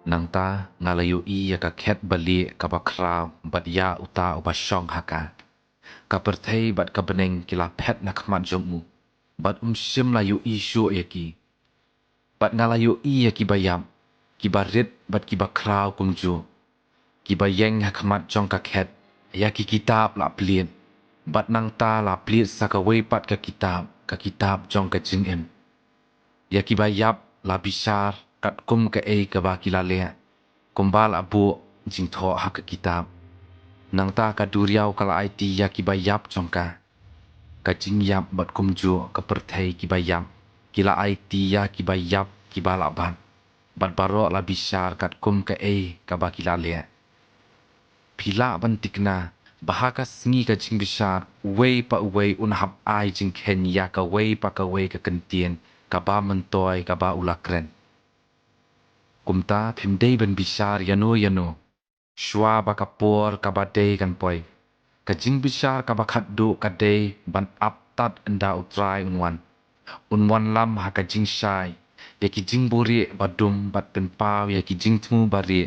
nang ta ngalayu I ya ka khet bali ka bakraw bat ya uta ubashong haka ka perthei bat ka beneng kila phet na khmat jomu bat sim layu I shu ya ki bat ngalayu I ya ki bayam ki barit bat ki bakraw kumju ki bayeng hakmat jong ka khet ya ki kitab la pliet bat nang ta la pliet sakawai pat ka kitab jong ka jing em ya ki bayap la bishar kat kum ka ka ba ki la le kumbal abu jing tho ha ka kitab nang ta ka duriau kala IT ya ki bayap jong ka jing yap bat kumju ka perthei ki bayap kila IT ya ki bayap ki bala ban bat baro la bishar kat kum ka ba ki la le pila bantikna bahaka sngi ka jing bishar wei pa wei unhap ai jing ken ya ka wei pa ka wei ka kentien ka ba mentoy ka ba ulakren kumta phimdei ben bishar yano shwa ba ka por ka ba dei kan poi ka jing bishar ka ba khat du ka dei ban ap tat enda utrai unwan lam ha ka jing shai ya ki jing buri badum bat pen pau ya ki jing tmu bari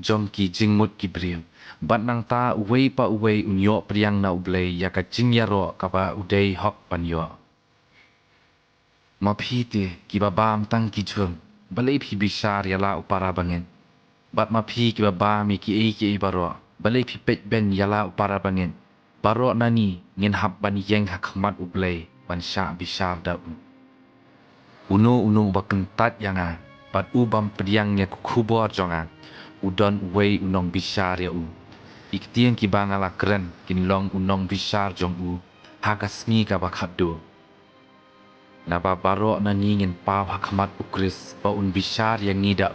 jong ki jing mut ki briu bat nang ta uwei pa uwei unyo priang na ublei ya ka jing yaro ka ba udei hok pan yo ma phi te ki ba bam tang ki chung balei phi bishar ya la upara bangen bat ma phi ki ba ba mi ki e baro balei phi pet ben ya la upara bangen baro nani ngin hap ban yeng ha khmat ublei ban sha bishar da uno bakeng tat yanga bat ubam priang ya kubor jonga udon wei unong bishar ya iktieng ki bangala keren kin long unong bishar jong hagasmi ka bakhadu na ba baro na ngin pa hakmat ukris ba un bishar yang ngida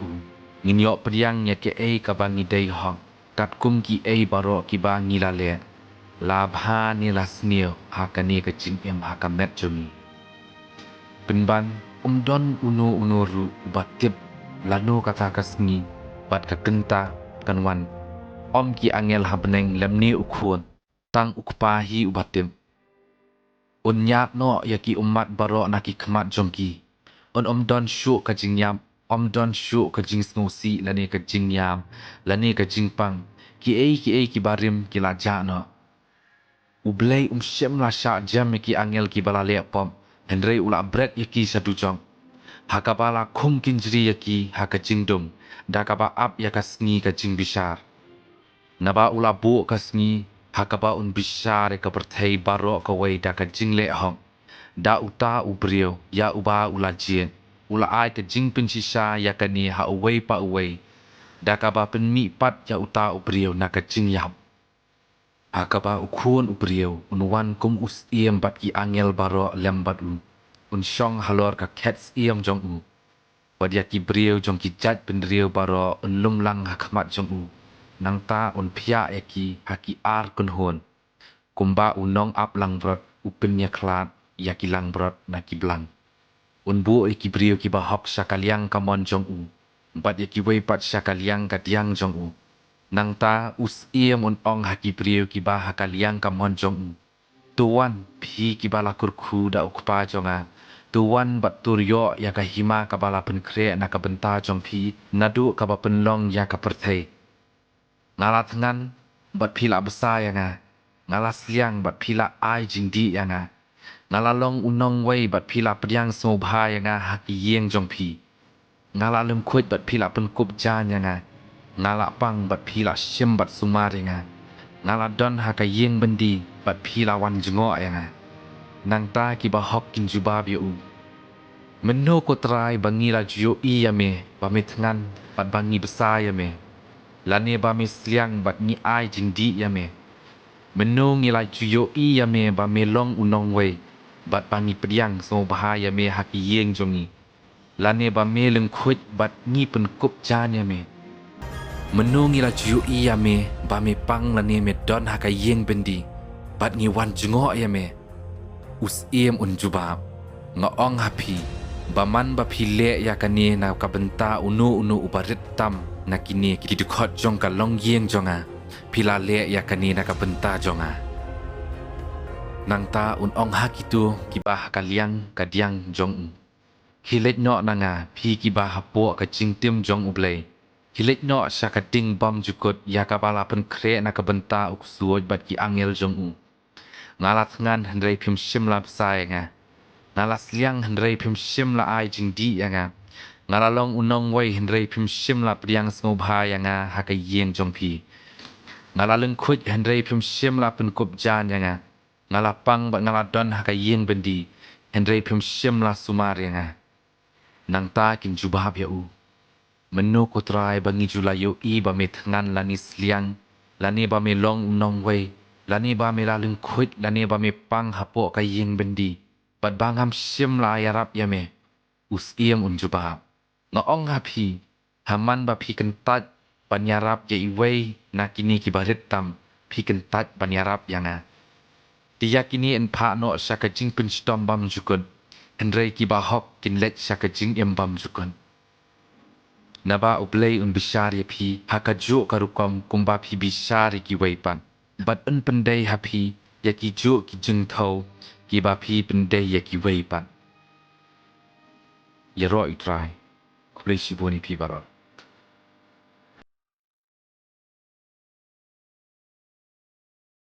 ngin yo priang ya ke ka bangi dei hong kat kum ki baro ki ba ngilale labha ni lasnio hakani ka jing em hakamet jomi penban don uno ru batip lano kata kasngi bat ka kenta kanwan ki angel habneng lemni ukhun tang ukpahi ubatim unyak no yaki umat baro naki khmat jongki don shu ka jingyam don shu ka jing snosi lani ka jingyam lani ka jingpang ki barim ki la ja no ublei shem la sha jam ki angel ki balale pom henrei ula brek yaki sadu jong hakabala khum kinjri yaki haka jingdum dakaba ap yakasngi ka jing bishar naba ula bu kasngi hakaba bishar ka perthei baro ka wei da ka jingle hong da uta ubrio ya uba ula jien ula ai ka jing pinshisha ya ka ni ha wei pa wei da ka ba pen mi pat ya uta ubrio na ka jing yap hakaba ukhun ubrio unwan kum iem bat ki angel baro lembat shong halor ka cats iem jong wadia ki brio jong ki jat pendrio baro lum lang hakmat jong nang ta phia eki haki ar kun hon kumba unong ap lang brot upin ya klat ya ki lang brot na ki blang bu eki brio ki ba hok sakaliang kamon jong bat ya ki wei pat sakaliang ka tiang jong nang ta iem ong haki brio ki ba hakaliang kamon jong tuan phi ki ba lakur khu da ukpa jonga tuan bat turyo ya ka hima ka bala pen kre na ka benta jong phi nadu ka ba pen long ya ka perthei ngala tengan bat pila besar yang ngala siang bat pila ai jingdi yang ngala long unong wei bat pila priang smobha yang haki yeng jong pi ngala lem kuit bat pila pen kup jan yang ngala pang bat pila shim bat sumar yang ngala don haka yeng bendi bat pila wan jengo yang nang ta ki ba hok kin jubab yu meno ko trai bangi la jio I yame ba tengan bat bangi besar yame lani ba mi sliang bat ni ai jingdi yame menung ilai cuyo I yame ba me long unong wei bat bangi priang so bah yame haki yeng jongi lani ba me leng khuit bat ni pen kup jan yame menung ilai cuyo I yame ba me pang lani me don haka yeng bendi bat ni wan jengo yame iem jubab ngaong hapi baman ba phile ya kani na kabenta unu ubarit tam na kini kidukot jong ka long yeng jonga pila le ya kani na ka benta jonga nang ta ong hakitu kiba kaliang kadiang jong hilet no nanga phi kiba hapo ka jingtim jong ublei Hilik no siya kading bam jukot ya kapala pen kre na kabenta uk suoj bat ki angel jong u. Ngalat ngan hendrei pim shim la besai nga. Ngalas liang hendrei pim shim la ai jing di ya nga. Ngalalong unong wei hendrei pim shim la priang sngobha ya nga haka yeng jong pi. Ngalalung kuj hendrei pim shim la pen kup jan ya nga. Ngalapang bat ngaladon haka yeng bendi. Hendrei pim shim la sumar ya nga. Nang ta kin jubahap ya u. Menu kutrai bangi julayo i ba me tengan lani sliang, lani ba me long unong wei, lani ba me lalung kuit, lani ba me pang hapok kaying bendi. Bat bangam sim la ayarap ya me, us iem unjubahap. Ngaong hapi, haman ba pi kentat, banyarap ya iwei, na kini kibarit tam, pi kentat banyarap ya nga. Dia kini en pa no syaka jing penstom bam jukun, hendrei kibahok kin let syaka jing em bam jukun. Naba ublay un bishari pi hakajo karukom kumba pi bishari ki weipan. Bat un pendai hapi ya ki jo ki jeng tau ki ba pi pendai ya ki weipan. Ya ro itrai. Ublay siboni pi barot.